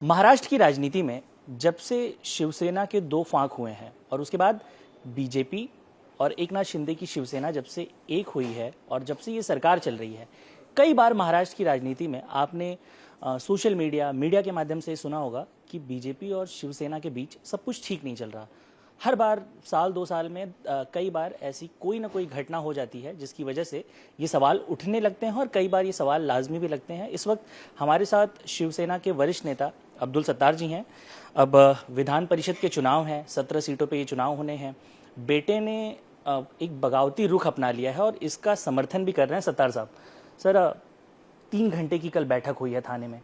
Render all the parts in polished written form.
महाराष्ट्र की राजनीति में जब से शिवसेना के दो फांक हुए हैं और उसके बाद बीजेपी और एकनाथ शिंदे की शिवसेना जब से एक हुई है और जब से ये सरकार चल रही है, कई बार महाराष्ट्र की राजनीति में आपने सोशल मीडिया के माध्यम से सुना होगा कि बीजेपी और शिवसेना के बीच सब कुछ ठीक नहीं चल रहा। हर बार साल दो साल में कई बार ऐसी कोई ना कोई घटना हो जाती है जिसकी वजह से ये सवाल उठने लगते हैं और कई बार ये सवाल लाजमी भी लगते हैं। इस वक्त हमारे साथ शिवसेना के वरिष्ठ नेता अब्दुल सत्तार जी हैं। अब विधान परिषद के चुनाव हैं, 17 सीटों पे ये चुनाव होने हैं। बेटे ने एक बगावती रुख अपना लिया है और इसका समर्थन भी कर रहे हैं सत्तार साहब। सर, 3 घंटे की कल बैठक हुई है थाने में,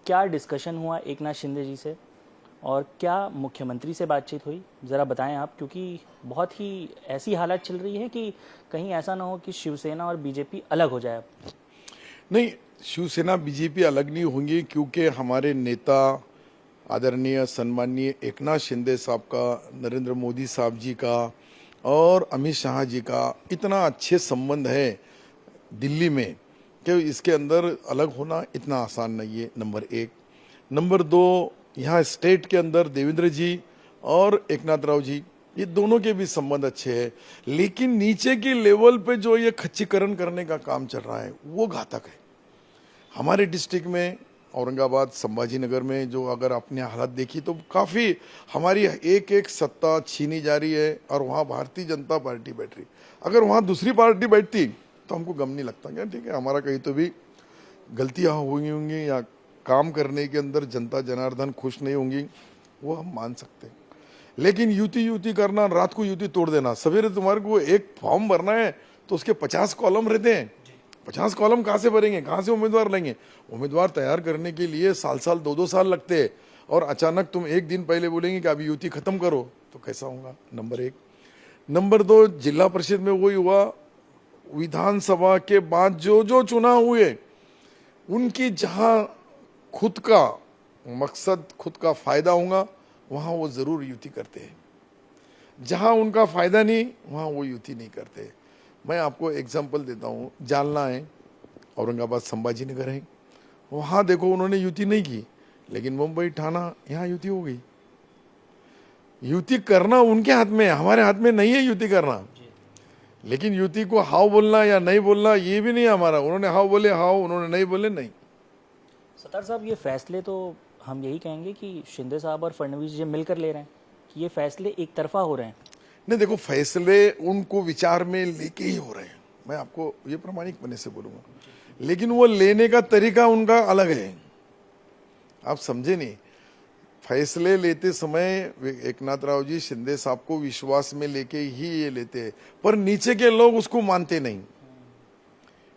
क्या डिस्कशन हुआ एकनाथ शिंदे जी से और क्या मुख्यमंत्री से बातचीत हुई, ज़रा बताएं आप, क्योंकि बहुत ही ऐसी हालत चल रही है कि कहीं ऐसा ना हो कि शिवसेना और बीजेपी अलग हो जाए। अब नहीं, शिवसेना बीजेपी अलग नहीं होंगी क्योंकि हमारे नेता आदरणीय सम्माननीय एकनाथ शिंदे साहब का, नरेंद्र मोदी साहब जी का और अमित शाह जी का इतना अच्छे संबंध है दिल्ली में कि इसके अंदर अलग होना इतना आसान नहीं है, नंबर 1। नंबर 2, यहाँ स्टेट के अंदर देवेंद्र जी और एकनाथ राव जी, ये दोनों के भी संबंध अच्छे हैं, लेकिन नीचे की लेवल पे जो ये खच्चीकरण करने का काम चल रहा है वो घातक है। हमारे डिस्ट्रिक्ट में औरंगाबाद, संभाजी नगर में जो अगर आपने हालत देखी तो काफ़ी हमारी एक एक सत्ता छीनी जा रही है और वहाँ भारतीय जनता पार्टी बैठ रही। अगर वहाँ दूसरी पार्टी बैठती तो हमको गम नहीं लगता, क्या ठीक है, हमारा कहीं तो भी गलतियाँ हुई होंगी या काम करने के अंदर जनता जनार्दन खुश नहीं होंगी, वो हम मान सकते हैं। लेकिन युति करना, रात को युति तोड़ देना, सवेरे तुम्हारे को एक फॉर्म भरना है तो उसके 50 कॉलम रहते हैं। 50 कॉलम कहाँ से भरेंगे, कहाँ से उम्मीदवार लेंगे? उम्मीदवार तैयार करने के लिए साल 2-2 साल लगते हैं और अचानक तुम एक दिन पहले बोलेंगे कि अभी युति खत्म करो, तो कैसा होगा? नंबर 1। नंबर 2, जिला परिषद में वही हुआ, विधानसभा के बाद जो जो चुनाव हुए उनकी जहाँ खुद का मकसद, खुद का फायदा होगा वहाँ वो ज़रूर युति करते हैं, जहाँ उनका फायदा नहीं वहाँ वो युति नहीं करते। मैं आपको एग्जांपल देता हूँ, जालना है, औरंगाबाद, संभाजी नगर है, वहाँ देखो उन्होंने युति नहीं की, लेकिन मुंबई, ठाणा, यहाँ युति हो गई। युति करना उनके हाथ में है, हमारे हाथ में नहीं है युति करना। लेकिन युति को हाव बोलना या नहीं बोलना ये भी नहीं हमारा। उन्होंने हाव बोले हाव, उन्होंने नहीं बोले नहीं। सत्तार साहब, ये फैसले तो हम यही कहेंगे कि शिंदे साहब और फडणवीस जी मिलकर ले रहे हैं कि ये फैसले एक तरफा हो रहे हैं? नहीं, देखो, फैसले उनको विचार में लेके ही हो रहे हैं, मैं आपको ये प्रामाणिक बने से बोलूँगा, लेकिन वो लेने का तरीका उनका अलग है। आप समझे नहीं, फैसले लेते समय एकनाथ राव जी शिंदे साहब को विश्वास में लेके ही ये लेते हैं, पर नीचे के लोग उसको मानते नहीं।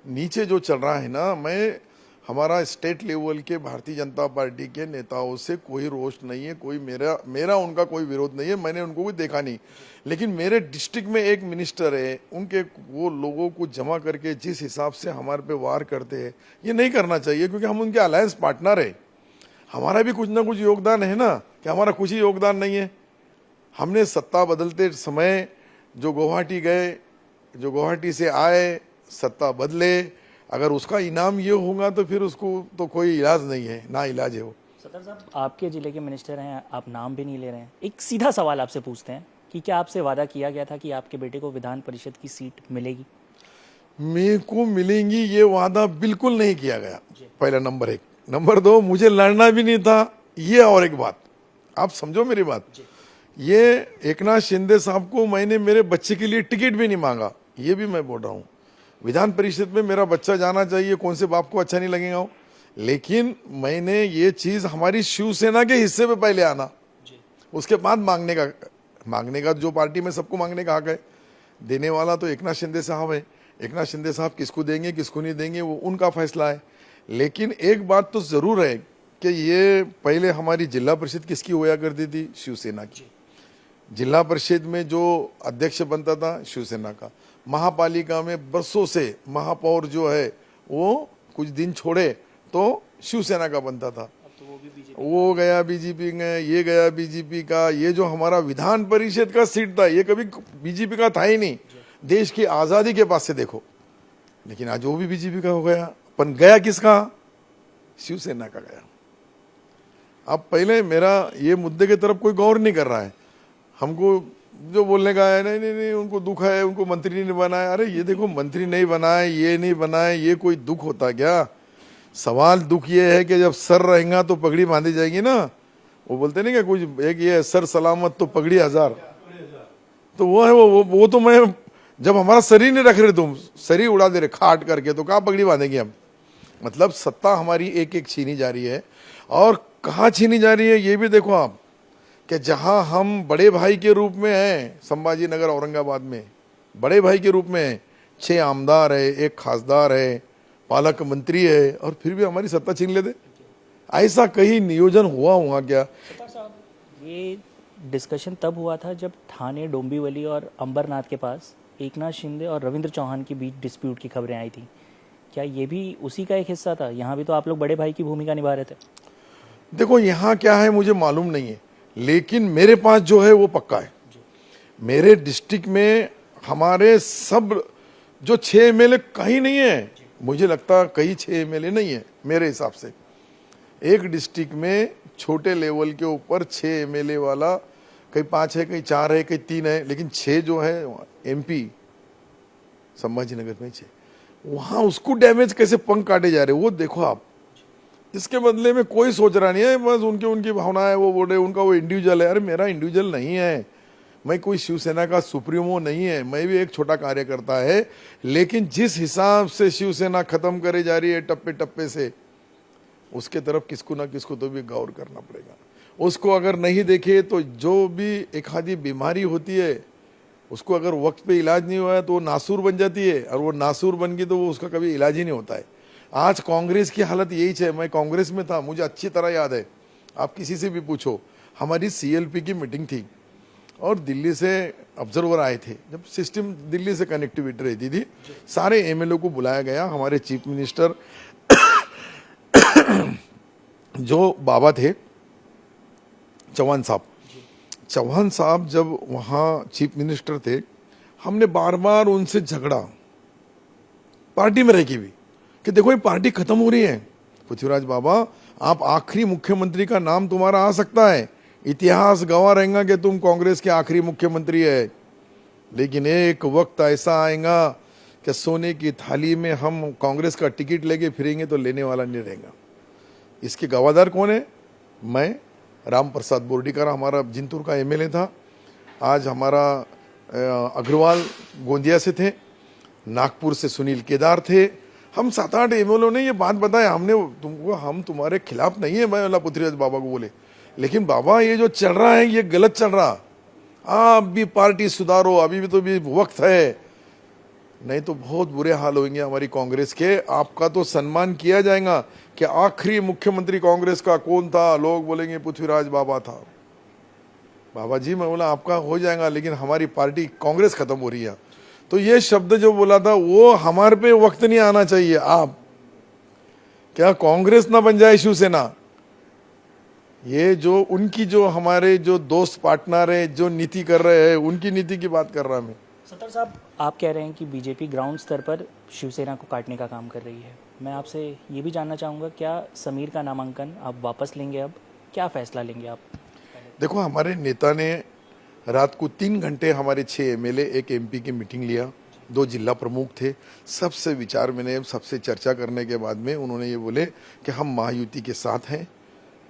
नीचे जो चल रहा है ना, मैं हमारा स्टेट लेवल के भारतीय जनता पार्टी के नेताओं से कोई रोष नहीं है, कोई मेरा उनका कोई विरोध नहीं है, मैंने उनको भी देखा नहीं। लेकिन मेरे डिस्ट्रिक्ट में एक मिनिस्टर है, उनके वो लोगों को जमा करके जिस हिसाब से हमारे पे वार करते हैं, ये नहीं करना चाहिए, क्योंकि हम उनके अलायंस पार्टनर है। हमारा भी कुछ ना कुछ योगदान है ना, कि हमारा कुछ ही योगदान नहीं है? हमने सत्ता बदलते समय जो गुवाहाटी गए, जो गुवाहाटी से आए, सत्ता बदले, अगर उसका इनाम ये होगा तो फिर उसको तो कोई इलाज नहीं है, ना इलाज है वो। सत्तार साहब, आपके जिले के मिनिस्टर हैं, आप नाम भी नहीं ले रहे हैं, एक सीधा सवाल आपसे पूछते हैं कि क्या आपसे वादा किया गया था कि आपके बेटे को विधान परिषद की सीट मिलेगी? मेरे को मिलेंगी ये वादा बिल्कुल नहीं किया गया, पहला नंबर 1। नंबर 2, मुझे लड़ना भी नहीं था, ये और एक बात आप समझो मेरी बात। ये एकनाथ शिंदे साहब को मैंने मेरे बच्चे के लिए टिकट भी नहीं मांगा, ये भी मैं बोल रहा हूँ। विधान परिषद में मेरा बच्चा जाना चाहिए, कौन से बाप को अच्छा नहीं लगेगा हो, लेकिन मैंने ये चीज़ हमारी शिवसेना के हिस्से पे पहले आना, उसके बाद मांगने का जो पार्टी में सबको मांगने का हक है, देने वाला तो एकनाथ शिंदे साहब है। एकनाथ शिंदे साहब किसको देंगे किसको नहीं देंगे वो उनका फैसला है। लेकिन एक बात तो ज़रूर है कि ये पहले हमारी जिला परिषद किसकी होया करती थी? शिवसेना की। जिला परिषद में जो अध्यक्ष बनता था शिवसेना का। महापालिका में बरसों से महापौर जो है वो कुछ दिन छोड़े तो शिवसेना का बनता था, वो गया बीजेपी में, ये गया बीजेपी का। ये जो हमारा विधान परिषद का सीट था ये कभी बीजेपी का था ही नहीं, देश की आज़ादी के पास से देखो। लेकिन आज वो भी बीजेपी का हो गया, पर गया किसका? शिवसेना का गया। अब पहले मेरा ये मुद्दे की तरफ कोई गौर नहीं कर रहा है। हमको जो बोलने का है, नहीं नहीं नहीं उनको दुख है, उनको मंत्री नहीं बनाया। अरे ये देखो, मंत्री नहीं बनाए, ये नहीं बनाए, ये कोई दुख होता क्या? सवाल दुख ये है कि जब सर रहेगा तो पगड़ी बांधी जाएगी ना। वो बोलते नहीं क्या कुछ, एक ये सर सलामत तो पगड़ी हजार, तो वो है वो तो मैं, जब हमारा शरीर नहीं रख रहे, तुम शरीर उड़ा दे रहे खाट करके, तो कहाँ पगड़ी बांधेंगे हम? मतलब सत्ता हमारी एक एक छीनी जा रही है। और कहाँ छीनी जा रही है ये भी देखो आप, कि जहां हम बड़े भाई के रूप में हैं, संभाजी नगर औरंगाबाद में बड़े भाई के रूप में हैं, 6 आमदार है, 1 खासदार है, पालक मंत्री है, और फिर भी हमारी सत्ता छीन लेते। ऐसा कहीं नियोजन हुआ क्या? ये डिस्कशन तब हुआ था जब थाने, डोंबिवली और अंबरनाथ के पास एकनाथ शिंदे और रविंद्र चौहान के बीच डिस्प्यूट की खबरें आई थी। क्या ये भी उसी का एक हिस्सा था? यहाँ भी तो आप लोग बड़े भाई की भूमिका निभा रहे थे। देखो यहाँ क्या है मुझे मालूम नहीं है, लेकिन मेरे पास जो है वो पक्का है। मेरे डिस्ट्रिक्ट में हमारे सब जो 6 एमएलए कहीं नहीं है, मुझे लगता कहीं 6 एमएलए नहीं है मेरे हिसाब से। एक डिस्ट्रिक्ट में छोटे लेवल के ऊपर 6 एमएलए वाला, कहीं 5 है, कहीं 4 है, कहीं 3 है, लेकिन 6 जो है एमपी संभाजी नगर में 6, वहां उसको डैमेज कैसे पंख काटे जा रहे वो देखो आप। इसके बदले में कोई सोच रहा नहीं है, बस उनकी भावना है, वो बोल रहे उनका वो इंडिविजुअल है। अरे मेरा इंडिविजुअल नहीं है, मैं कोई शिवसेना का सुप्रीमो नहीं है, मैं भी एक छोटा कार्यकर्ता है। लेकिन जिस हिसाब से शिवसेना खत्म करे जा रही है टप्पे टप्पे से, उसके तरफ किसको ना किसको तो भी गौर करना पड़ेगा। उसको अगर नहीं देखे तो जो भी एक आधी बीमारी होती है, उसको अगर वक्त पे इलाज नहीं हुआ है तो वो नासूर बन जाती है, और वो नासूर बन गई तो वो उसका कभी इलाज ही नहीं होता है। आज कांग्रेस की हालत यही है। मैं कांग्रेस में था, मुझे अच्छी तरह याद है, आप किसी से भी पूछो। हमारी CLP की मीटिंग थी और दिल्ली से ऑब्जर्वर आए थे, जब सिस्टम दिल्ली से कनेक्टिविटी रहती थी, सारे एमएलए को बुलाया गया। हमारे चीफ मिनिस्टर जो बाबा थे, चौहान साहब जब वहाँ चीफ मिनिस्टर थे, हमने बार बार उनसे झगड़ा पार्टी में रह के भी, कि देखो ये पार्टी खत्म हो रही है। पृथ्वीराज बाबा, आप आखिरी मुख्यमंत्री का नाम तुम्हारा आ सकता है, इतिहास गवाह रहेगा कि तुम कांग्रेस के आखिरी मुख्यमंत्री है, लेकिन एक वक्त ऐसा आएगा कि सोने की थाली में हम कांग्रेस का टिकट लेके फिरेंगे तो लेने वाला नहीं रहेगा। इसके गवाहदार कौन है? मैं, राम प्रसाद बोर्डीकर हमारा जिंतूर का एमएलए था, आज हमारा अग्रवाल गोंदिया से थे, नागपुर से सुनील केदार थे। हम 7-8 एमएलए ने ये बात बताया, हमने तुमको, हम तुम्हारे खिलाफ नहीं है, मैं पृथ्वीराज बाबा को बोले, लेकिन बाबा ये जो चल रहा है ये गलत चल रहा, आप भी पार्टी सुधारो, अभी भी तो भी वक्त है, नहीं तो बहुत बुरे हाल होंगे हमारी कांग्रेस के। आपका तो सम्मान किया जाएगा कि आखिरी मुख्यमंत्री कांग्रेस का कौन था, लोग बोलेंगे पृथ्वीराज बाबा था। बाबा जी, मैं बोला आपका हो जाएगा, लेकिन हमारी पार्टी कांग्रेस खत्म हो रही है। तो ये शब्द जो बोला था वो हमारे पे वक्त नहीं आना चाहिए। आप क्या कांग्रेस ना बन जाए शिवसेना? ये जो उनकी जो हमारे जो दोस्त पार्टनर है जो नीति कर रहे हैं, उनकी नीति की बात कर रहा मैं। सत्तर साहब, आप कह रहे हैं कि बीजेपी ग्राउंड स्तर पर शिवसेना को काटने का काम कर रही है। मैं आपसे ये भी जानना चाहूँगा, क्या समीर का नामांकन आप वापस लेंगे? अब क्या फैसला लेंगे आप? देखो, हमारे नेता ने रात को 3 घंटे हमारे 6 एमएलए, 1 एमपी की मीटिंग लिया, 2 जिला प्रमुख थे, सबसे विचार मैंने सबसे चर्चा करने के बाद में उन्होंने ये बोले कि हम महायुति के साथ हैं,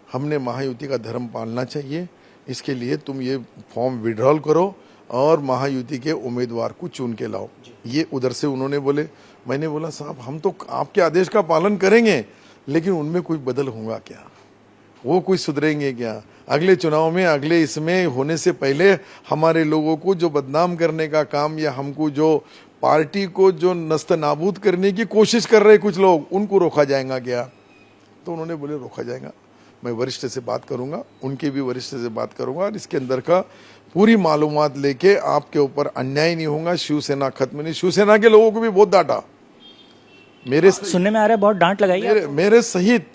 हमने महायुति का धर्म पालना चाहिए, इसके लिए तुम ये फॉर्म विड्रॉल करो और महायुति के उम्मीदवार को चुन के लाओ। ये उधर से उन्होंने बोले। मैंने बोला साहब, हम तो आपके आदेश का पालन करेंगे, लेकिन उनमें कोई बदल होगा क्या? वो कोई सुधरेंगे क्या? अगले चुनाव में, अगले इसमें होने से पहले हमारे लोगों को जो बदनाम करने का काम, या हमको जो पार्टी को जो नस्त नाबूद करने की कोशिश कर रहे कुछ लोग, उनको रोका जाएगा क्या? तो उन्होंने बोले रोका जाएगा। मैं वरिष्ठ से बात करूंगा, उनके भी वरिष्ठ से बात करूंगा, और इसके अंदर का पूरी मालूमात लेके आपके ऊपर अन्याय नहीं होगा। शिवसेना खत्म नहीं। शिवसेना के लोगों को भी बहुत डांटा, मेरे सुनने में आ रहा है बहुत डांट लगाई मेरे सहित,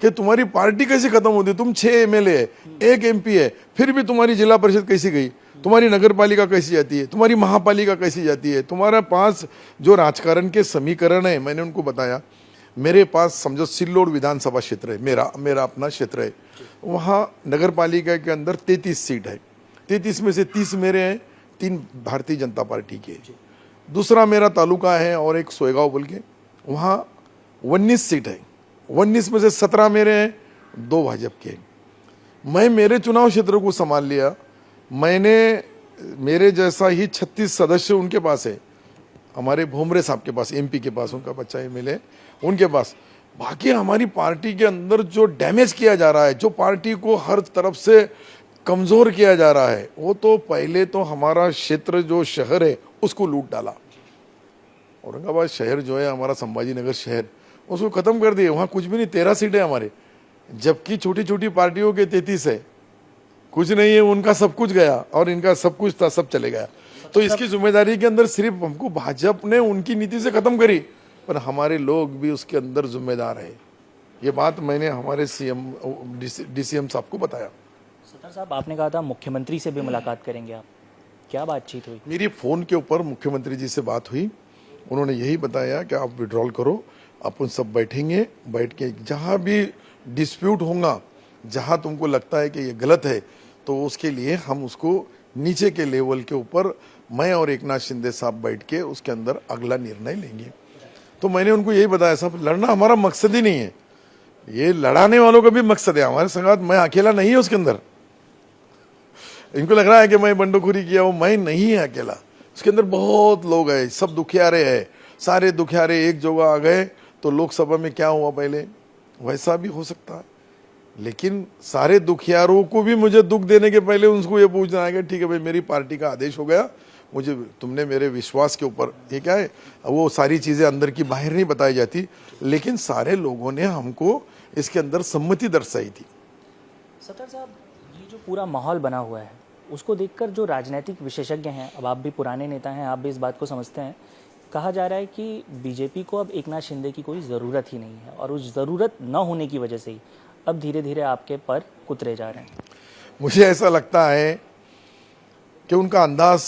कि तुम्हारी पार्टी कैसे खत्म होती? तुम 6 एमएलए है, 1 एमपी है, फिर भी तुम्हारी जिला परिषद कैसी गई? तुम्हारी नगर पालिका कैसी जाती है? तुम्हारी महापालिका कैसी जाती है? तुम्हारा 5 जो राजकारण के समीकरण है, मैंने उनको बताया। मेरे पास समझो सिल्लोड विधानसभा क्षेत्र है, मेरा अपना क्षेत्र है। वहाँ नगर पालिका के अंदर 33 सीट है, 33 में से 30 मेरे हैं, 3 भारतीय जनता पार्टी के। दूसरा मेरा तालुका है और एक सोएगांव बोल के, वहाँ 19 सीट है, 19 में से 17 मेरे हैं, 2 भाजपा के। मैं मेरे चुनाव क्षेत्र को संभाल लिया। मैंने मेरे जैसा ही 36 सदस्य उनके पास है, हमारे भोमरे साहब के पास, एमपी के पास, उनका बच्चा एमएलए उनके पास। बाकी हमारी पार्टी के अंदर जो डैमेज किया जा रहा है, जो पार्टी को हर तरफ से कमजोर किया जा रहा है, वो तो पहले तो हमारा क्षेत्र जो शहर है उसको लूट डाला। औरंगाबाद शहर जो है हमारा, संभाजी नगर शहर, उसको खत्म कर दिए। वहाँ कुछ भी नहीं, 13 सीटें हमारे, जबकि छोटी छोटी पार्टियों के 33 है। कुछ नहीं है, उनका सब कुछ गया और इनका सब कुछ था, सब चले गया। तो इसकी जिम्मेदारी के अंदर सिर्फ हमको भाजपा ने उनकी नीति से खत्म करी, पर हमारे लोग भी उसके अंदर जिम्मेदार है। ये बात मैंने हमारे सीएम डीसीएम साहब को बताया। सत्तर साहब, आपने कहा था मुख्यमंत्री से भी मुलाकात करेंगे आप, क्या बातचीत हुई? मेरी फ़ोन के ऊपर मुख्यमंत्री जी से बात हुई। उन्होंने यही बताया कि आप विड्रॉल करो, अपन सब बैठेंगे, बैठ के जहाँ भी डिस्प्यूट होगा, जहाँ तुमको लगता है कि ये गलत है, तो उसके लिए हम उसको नीचे के लेवल के ऊपर मैं और एकनाथ शिंदे साहब बैठ के उसके अंदर अगला निर्णय लेंगे। तो मैंने उनको यही बताया, साहब लड़ना हमारा मकसद ही नहीं है, ये लड़ाने वालों का भी मकसद है। हमारे संगात मैं अकेला नहीं है उसके अंदर। इनको लग रहा है कि मैं बंडखोरी किया, वो मैं नहीं है अकेला, उसके अंदर बहुत लोग हैं, सब दुखियारे हैं। सारे दुखियारे एक जगह आ गए तो लोकसभा में क्या हुआ पहले, वैसा भी हो सकता है। लेकिन सारे दुखियारों को भी मुझे दुख देने के पहले उनको ये पूछना है कि ठीक है भाई, मेरी पार्टी का आदेश हो गया, मुझे तुमने मेरे विश्वास के ऊपर, ये क्या है, वो सारी चीज़ें अंदर की बाहर नहीं बताई जाती, लेकिन सारे लोगों ने हमको इसके अंदर सम्मति दर्शाई थी। सत्तर साहब, ये जो पूरा माहौल बना हुआ है, उसको देखकर जो राजनीतिक विशेषज्ञ हैं, अब आप भी पुराने नेता हैं, आप भी इस बात को समझते हैं, कहा जा रहा है कि बीजेपी को अब एकनाथ शिंदे की कोई ज़रूरत ही नहीं है और उस ज़रूरत न होने की वजह से ही अब धीरे धीरे आपके पर कुतरे जा रहे हैं। मुझे ऐसा लगता है कि उनका अंदाज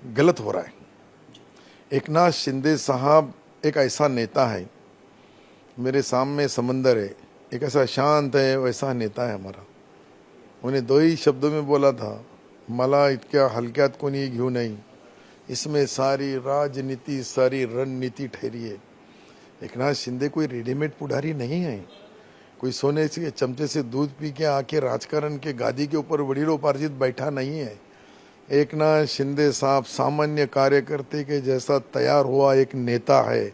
गलत हो रहा है। एकनाथ शिंदे साहब एक ऐसा नेता है, मेरे सामने समंदर है, एक ऐसा शांत है वैसा नेता है हमारा। उन्हें 2 ही शब्दों में बोला था, मला इतक्या हलक्यात कोणी घेऊ नहीं, इसमें सारी राजनीति, सारी रणनीति ठहरी है। एकनाथ शिंदे कोई रेडीमेड पुढ़ारी नहीं है, कोई सोने के चमचे से दूध पी के आके राजकारण के गादी के ऊपर वडीलोपार्जित बैठा नहीं है। एकनाथ शिंदे साहब सामान्य कार्यकर्ते के जैसा तैयार हुआ एक नेता है।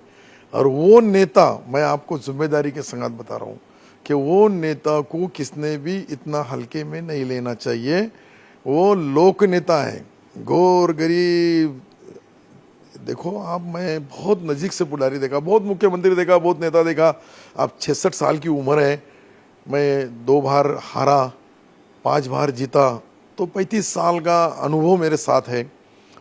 और वो नेता, मैं आपको जिम्मेदारी के संगत बता रहा हूँ कि वो नेता को किसने भी इतना हल्के में नहीं लेना चाहिए। वो लोक नेता है, गोर गरीब। देखो आप, मैं बहुत नज़दीक से पुढ़ारी देखा, बहुत मुख्यमंत्री देखा, बहुत नेता देखा। अब 66 साल की उम्र है, मैं 2 बार हारा, 5 बार जीता, तो 35 साल का अनुभव मेरे साथ है।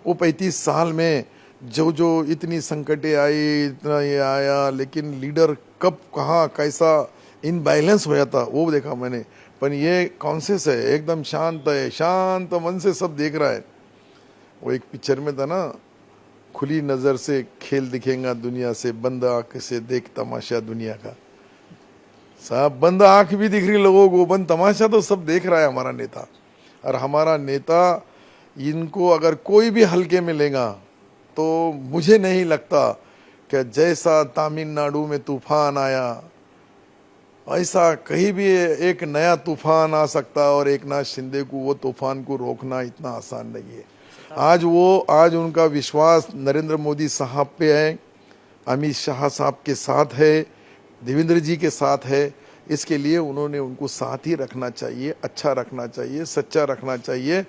वो 35 साल में जो जो इतनी संकटें आई, इतना ये आया, लेकिन लीडर कब कहाँ कैसा इनबैलेंस हो जाता वो देखा मैंने। पर ये कॉन्शियस है, एकदम शांत है, शांत मन से सब देख रहा है। वो एक पिक्चर में था ना, खुली नज़र से खेल दिखेगा दुनिया से, बंद आँख से देख तमाशा दुनिया का। साहब बंद आँख भी दिख रही लोगों को, बंद तमाशा तो सब देख रहा है हमारा नेता। और हमारा नेता, इनको अगर कोई भी हल्के में लेगा तो मुझे नहीं लगता कि जैसा तमिलनाडु में तूफान आया ऐसा कहीं भी एक नया तूफान आ सकता। और एकनाथ शिंदे को वो तूफान को रोकना इतना आसान नहीं है। आज उनका विश्वास नरेंद्र मोदी साहब पे है, अमित शाह साहब के साथ है, देवेंद्र जी के साथ है। इसके लिए उन्होंने उनको साथ ही रखना चाहिए, अच्छा रखना चाहिए, सच्चा रखना चाहिए।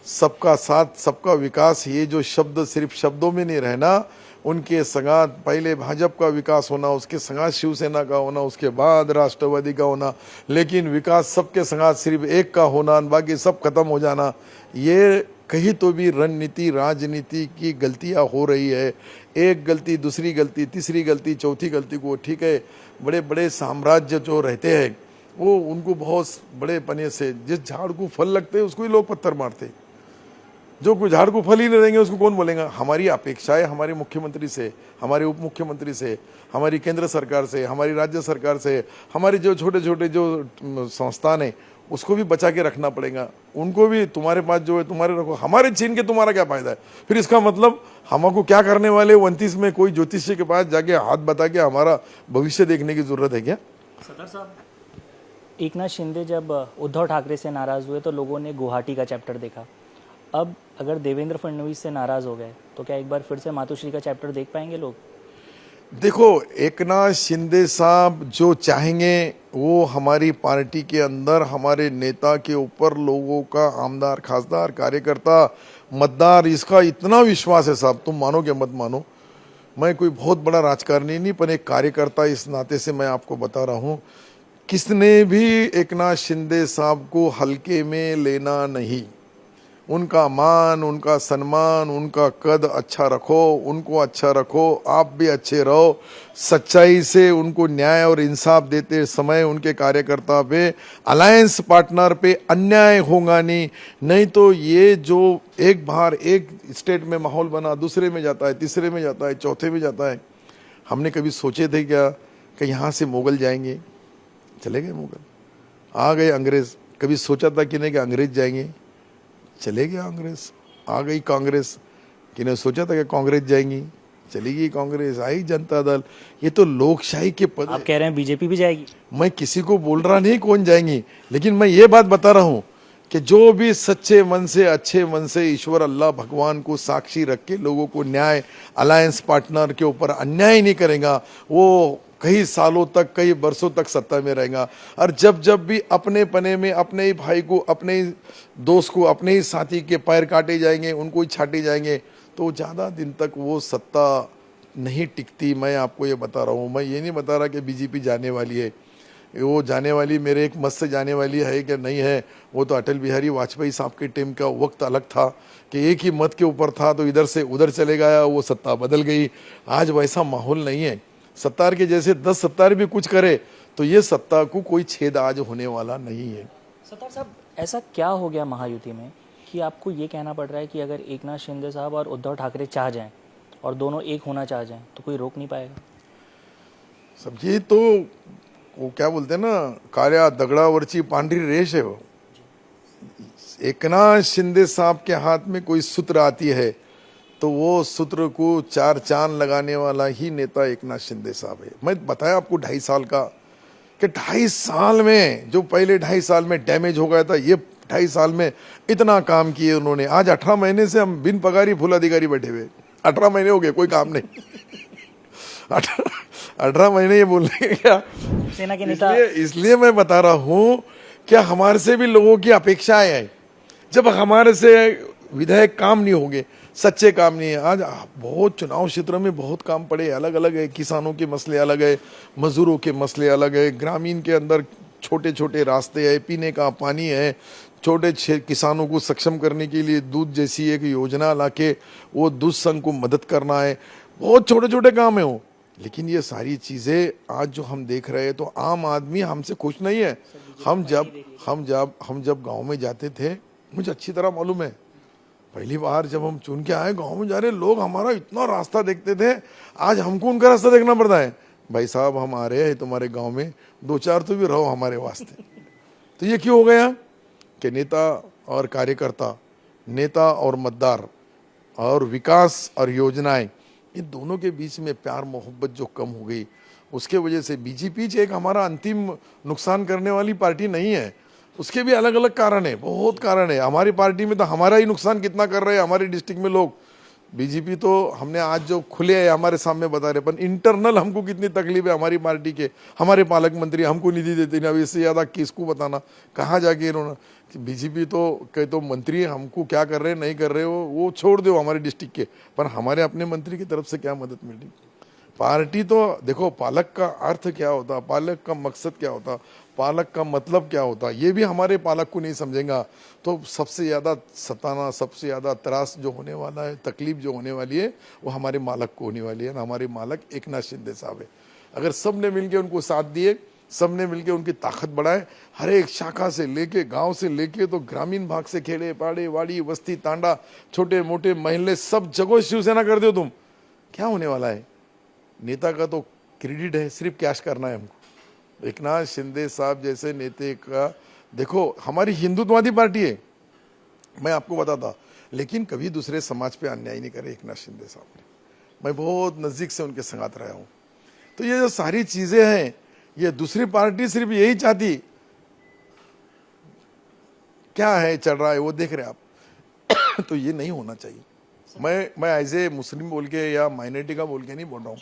सबका साथ, सबका विकास, ये जो शब्द सिर्फ शब्दों में नहीं रहना, उनके संगात पहले भाजपा का विकास होना, उसके संगात शिवसेना का होना, उसके बाद राष्ट्रवादी का होना, लेकिन विकास सबके संगात सिर्फ एक का होना, बाकी सब खत्म हो जाना, ये कहीं तो भी रणनीति, राजनीति की गलतियां हो रही है। एक गलती, दूसरी गलती, तीसरी गलती, चौथी गलती को, ठीक है, बड़े बड़े साम्राज्य जो रहते हैं वो उनको बहुत बड़े पने से, जिस झाड़ को फल लगते हैं उसको ही लोग पत्थर मारते। जो कुछ झाड़ को फल ही नहीं देंगे उसको कौन बोलेगा। हमारी अपेक्षाएं हमारे मुख्यमंत्री से, हमारे उप मुख्यमंत्री से, हमारी केंद्र सरकार से, हमारी राज्य सरकार से, हमारे जो छोटे छोटे जो संस्थान है उसको भी बचा के रखना पड़ेगा। उनको भी तुम्हारे पास जो है तुम्हारे रखो, हमारे छीन के तुम्हारा क्या फायदा है। फिर इसका मतलब हमको क्या करने वाले 29 में कोई ज्योतिषी के पास जाके हाथ बता के हमारा भविष्य देखने की जरूरत है क्या। सत्तार साहब, एकनाथ शिंदे जब उद्धव ठाकरे से नाराज हुए तो लोगों ने गुवाहाटी का चैप्टर देखा। अब अगर देवेंद्र फडणवीस से नाराज हो गए तो क्या एक बार फिर से मातोश्री का चैप्टर देख पाएंगे लोग? देखो, एकनाथ शिंदे साहब जो चाहेंगे वो हमारी पार्टी के अंदर हमारे नेता के ऊपर लोगों का, आमदार, खासदार, कार्यकर्ता, मतदार, इसका इतना विश्वास है साहब, तुम मानोगे मत मानो। मैं कोई बहुत बड़ा राजकारणी नहीं, पर एक कार्यकर्ता इस नाते से मैं आपको बता रहा हूँ, किसने भी एकनाथ शिंदे साहब को हल्के में लेना नहीं। उनका मान, उनका सम्मान, उनका कद अच्छा रखो, उनको अच्छा रखो, आप भी अच्छे रहो। सच्चाई से उनको न्याय और इंसाफ देते समय उनके कार्यकर्ता पे, अलायंस पार्टनर पे अन्याय होगा नहीं तो ये जो एक बार एक स्टेट में माहौल बना, दूसरे में जाता है, तीसरे में जाता है, चौथे में जाता है। हमने कभी सोचे थे क्या कि यहाँ से मुगल जाएंगे? चले गए मुगल, आ गए अंग्रेज। कभी सोचा था कि नहीं कि अंग्रेज जाएंगे? चले गया अंग्रेज। आ गई कांग्रेस, किन्हें सोचा था कि कांग्रेस जाएंगी? चली गई कांग्रेस। आई जनता दल। ये तो लोकशाही के पद। आप कह रहे हैं बीजेपी भी जाएगी? मैं किसी को बोल रहा नहीं कौन जाएंगी, लेकिन मैं ये बात बता रहा हूं कि जो भी सच्चे मन से, अच्छे मन से ईश्वर अल्लाह भगवान को साक्षी रख के लोगों को न्याय, अलायंस पार्टनर के ऊपर अन्याय नहीं करेगा, वो कई सालों तक, कई वर्षों तक सत्ता में रहेगा। और जब भी अपने पने में अपने ही भाई को, अपने ही दोस्त को, अपने ही साथी के पैर काटे जाएंगे, उनको ही छाटे जाएंगे, तो ज़्यादा दिन तक वो सत्ता नहीं टिकती। मैं आपको ये बता रहा हूँ। मैं ये नहीं बता रहा कि बीजेपी जाने वाली है। वो जाने वाली मेरे एक मत से जाने वाली है कि नहीं है, वो तो अटल बिहारी वाजपेयी साहब के टाइम का वक्त अलग था कि एक ही मत के ऊपर था तो इधर से उधर चले गया, वो सत्ता बदल गई। आज वैसा माहौल नहीं है। सत्तार के जैसे 10 सत्तार भी कुछ करे तो ये सत्ता को कोई छेद आज होने वाला नहीं है। सत्तार साहब, ऐसा क्या हो गया महायुति में कि आपको ये कहना पड़ रहा है कि अगर एकनाथ शिंदे साहब और उद्धव ठाकरे चाह जाएं और दोनों एक होना चाह जाएं तो कोई रोक नहीं पाएगा? सब ये तो वो क्या बोलते हैं ना, काळ्या दगडावरची पांढरी रेष है। वो एकनाथ शिंदे साहब के हाथ में कोई सूत्र आती है तो वो सूत्र को 4 चांद लगाने वाला ही नेता एकनाथ शिंदे साहब है। मैं बताया आपको 2.5 साल का, कि 2.5 साल में जो पहले 2.5 साल में डैमेज हो गया था, ये 2.5 साल में इतना काम किए उन्होंने। आज 18 महीने से हम बिन पगारी फुल अधिकारी बैठे हुए, 18 महीने हो गए, कोई काम नहीं। 18 महीने ये बोलने के क्या सेना के नेता। इसलिए मैं बता रहा हूं कि हमारे से भी लोगों की अपेक्षाएं हैं। जब हमारे से विधायक काम नहीं होंगे, सच्चे काम नहीं है। आज बहुत चुनाव क्षेत्र में बहुत काम पड़े, अलग अलग है। किसानों के मसले अलग है, मजदूरों के मसले अलग है, ग्रामीण के अंदर छोटे छोटे रास्ते है, पीने का पानी है, छोटे किसानों को सक्षम करने के लिए दूध जैसी एक योजना लाके वो दूध संघ को मदद करना है। बहुत छोटे छोटे काम है वो। लेकिन ये सारी चीजें आज जो हम देख रहे हैं तो आम आदमी हमसे खुश नहीं है। हम जब गांव में जाते थे, मुझे अच्छी तरह मालूम है, पहली बार जब हम चुन के आए गांव में जा रहे, लोग हमारा इतना रास्ता देखते थे, आज हमको उनका रास्ता देखना पड़ता है। भाई साहब हम आ रहे हैं तुम्हारे गांव में, 2-4 तो भी रहो हमारे वास्ते। तो ये क्यों हो गया कि नेता और कार्यकर्ता, नेता और मतदार, और विकास और योजनाएं, इन दोनों के बीच में प्यार मोहब्बत जो कम हो गई, उसके वजह से बीजेपी एक हमारा अंतिम नुकसान करने वाली पार्टी नहीं है। उसके भी अलग अलग कारण है, बहुत कारण है। हमारी पार्टी में तो हमारा ही नुकसान कितना कर रहे हैं हमारे डिस्ट्रिक्ट में लोग। बीजेपी तो हमने आज जो खुले है हमारे सामने बता रहे, पर इंटरनल हमको कितनी तकलीफ है हमारी पार्टी के। हमारे पालक मंत्री हमको निधि देते नहीं। अब इससे ज़्यादा किसको बताना, कहाँ जाके इन्होंने। बीजेपी तो कहे तो मंत्री हमको क्या कर रहे हैं नहीं कर रहे हो वो छोड़ दो हमारे डिस्ट्रिक्ट के, पर हमारे अपने मंत्री की तरफ से क्या मदद मिल रही। पार्टी तो देखो, पालक का अर्थ क्या होता, पालक का मकसद क्या होता, पालक का मतलब क्या होता, ये भी हमारे पालक को नहीं समझेगा तो सबसे ज़्यादा सताना, सबसे ज़्यादा त्रास जो होने वाला है, तकलीफ जो होने वाली है, वो हमारे मालक को होने वाली है। ना हमारे मालक एकनाथ शिंदे साहब है। अगर सब ने मिलकर उनको साथ दिए, सबने मिलके उनकी ताकत बढ़ाए। हर एक शाखा से लेके, गांव से लेके तो ग्रामीण भाग से, खेड़े पाड़े वाड़ी बस्ती तांडा छोटे मोटे महल्ले सब जगह शिवसेना कर दो तुम, क्या होने वाला है। नेता का तो क्रेडिट है, सिर्फ कैश करना है हमको। एकनाथ शिंदे साहब जैसे नेता का, देखो हमारी हिंदुत्ववादी पार्टी है, मैं आपको बताता, लेकिन कभी दूसरे समाज पे अन्याय नहीं करे एकनाथ शिंदे साहब ने। मैं बहुत नजदीक से उनके संगत रहा हूं। तो ये जो सारी चीजें हैं, ये दूसरी पार्टी सिर्फ यही चाहती, क्या है चल रहा है वो देख रहे आप। तो ये नहीं होना चाहिए। मैं एज ए मुस्लिम बोल के या माइनॉरिटी का बोल के नहीं बोल रहा हूँ,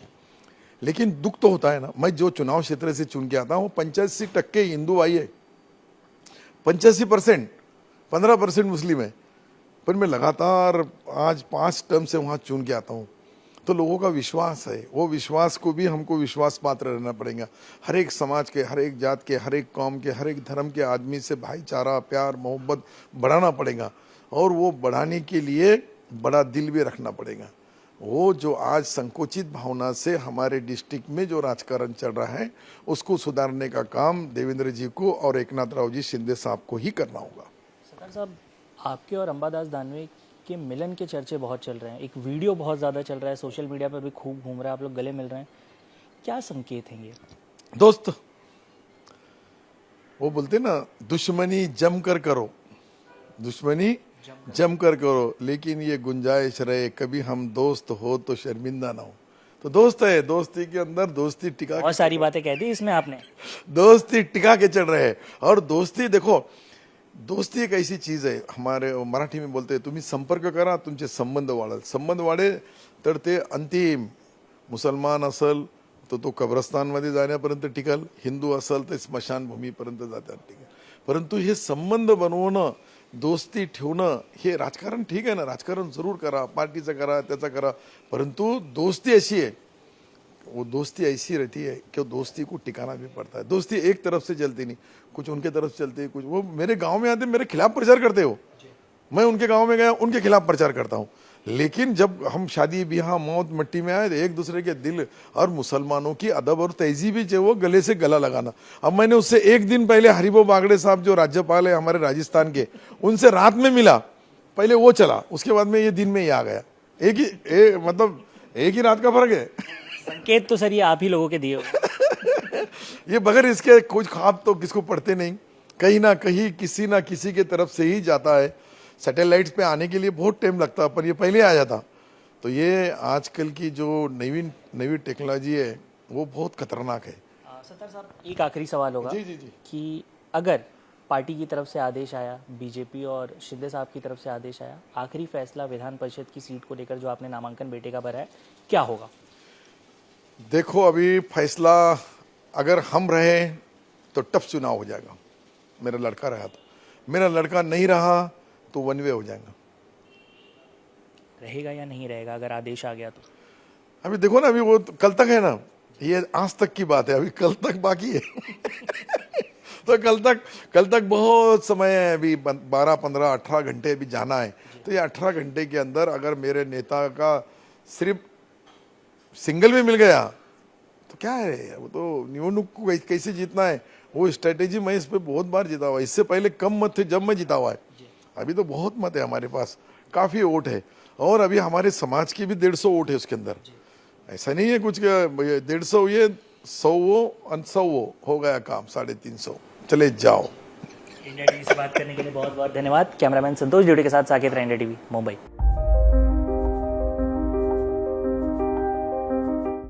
लेकिन दुख तो होता है ना। मैं जो चुनाव क्षेत्र से चुन के आता हूँ 85% हिंदू भाई है, 85%, 15% मुस्लिम है, पर मैं लगातार आज 5 टर्म से वहाँ चुन के आता हूँ। तो लोगों का विश्वास है, वो विश्वास को भी हमको विश्वास पात्र रहना पड़ेगा। हर एक समाज के, हर एक जात के, हर एक कौम के, हर एक धर्म के आदमी से भाईचारा, प्यार, मोहब्बत बढ़ाना पड़ेगा, और वो बढ़ाने के लिए बड़ा दिल भी रखना पड़ेगा। वो जो आज संकुचित भावना से हमारे डिस्ट्रिक्ट में जो राजकारण चल रहा है, उसको सुधारने का काम देवेंद्र जी को और एकनाथ राव जी शिंदे साहब को ही करना होगा। सरदार साहब, आपके और अंबादास दानवे के मिलन के चर्चे बहुत चल रहे हैं, एक वीडियो बहुत ज़्यादा चल रहा है, सोशल मीडिया पर भी खूब घूम रहा है, आप लोग गले मिल रहे हैं, क्या संकेत हैं ये? दोस्त, वो बोलते ना, दुश्मनी जम कर करो, दुश्मनी जम कर करो, लेकिन ये गुंजाइश रहे कभी हम दोस्त हो तो शर्मिंदा ना हो। तो दोस्त है, दोस्ती के अंदर दोस्ती टिका, बहुत सारी बातें कह दी इसमें आपने, दोस्ती टिका के चल रहे हैं। और दोस्ती देखो, दोस्ती एक ऐसी चीज आहे, हमारे मराठी में बोलते तुम्ही संपर्क करा, तुमचे संबंध वाढल, संबंध वाढे तर ते अंतिम, मुसलमान असल तर तो कब्रस्तानमध्ये जाण्यापर्यंत टिकल, हिंदू असल तर स्मशानभूमीपर्यंत जातात टिकल। परंतु हे संबंध बनवणं, दोस्ती ठेवणं, हे राजकारण ठीक आहे ना, राजकारण जरूर करा, पार्टीचं करा, त्याचा करा, परंतु दोस्ती अशी है, वो दोस्ती ऐसी रहती है कि दोस्ती को टिकाना भी पड़ता है। दोस्ती एक तरफ से चलती नहीं, कुछ उनके तरफ चलती है, कुछ वो मेरे गांव में आते मेरे खिलाफ प्रचार करते हो, मैं उनके गांव में गया उनके खिलाफ प्रचार करता हूँ। लेकिन जब हम शादी ब्याह मौत मट्टी में आए, एक दूसरे के दिल, और मुसलमानों की अदब और तहजीब भी जो वो गले से गला लगाना। अब मैंने उससे एक दिन पहले हरिबो बागड़े साहब जो राज्यपाल है हमारे राजस्थान के, उनसे रात में मिला, पहले वो चला, उसके बाद में ये दिन में ही आ गया। मतलब एक ही रात का फर्क है। संकेत तो सर ये आप ही लोगों के दिए हो। ये बगैर इसके कुछ ख्वाब तो किसको पड़ते नहीं, कहीं ना कहीं किसी ना किसी के तरफ से ही जाता है। सैटेलाइट्स पे आने के लिए बहुत टाइम लगता है, पर ये पहले आ जाता। तो ये आजकल की जो नई टेक्नोलॉजी है वो बहुत खतरनाक है। सरदार साहब, एक आखिरी सवाल होगा जी कि अगर पार्टी की तरफ से आदेश आया, बीजेपी और शिंदे साहब की तरफ से आदेश आया, आखिरी फैसला विधान परिषद की सीट को लेकर जो आपने नामांकन बेटे का भरा है, क्या होगा? देखो, अभी फैसला अगर हम रहे तो टफ चुनाव हो जाएगा, मेरा लड़का रहा तो, मेरा लड़का नहीं रहा तो वन वे हो जाएगा। रहेगा या नहीं रहेगा अगर आदेश आ गया तो? अभी देखो ना, अभी वो तो कल तक है ना, ये आज तक की बात है, अभी कल तक बाकी है। तो कल तक बहुत समय है, अभी 12, 15, 18 घंटे अभी जाना है। तो ये 18 घंटे के अंदर अगर मेरे नेता का सिर्फ सिंगल में मिल गया तो क्या है, वो तो निवडणूक को कैसे जीतना है वो स्ट्रेटेजी मैं इस पे बहुत बार जीता हुआ है। इससे पहले कम मत थे जब मैं जीता हुआ है, अभी तो बहुत मत है हमारे पास, काफी वोट है, और अभी हमारे समाज की भी 150 वोट है उसके अंदर। ऐसा नहीं है कुछ 150, ये 100 वो हो गया काम, 350 चले जाओ। इंडिया टीवी से बात करने के लिए बहुत बहुत धन्यवाद। कैमरामैन संतोष ड्यूटी के साथ साकेत, इंडिया टीवी, मुंबई।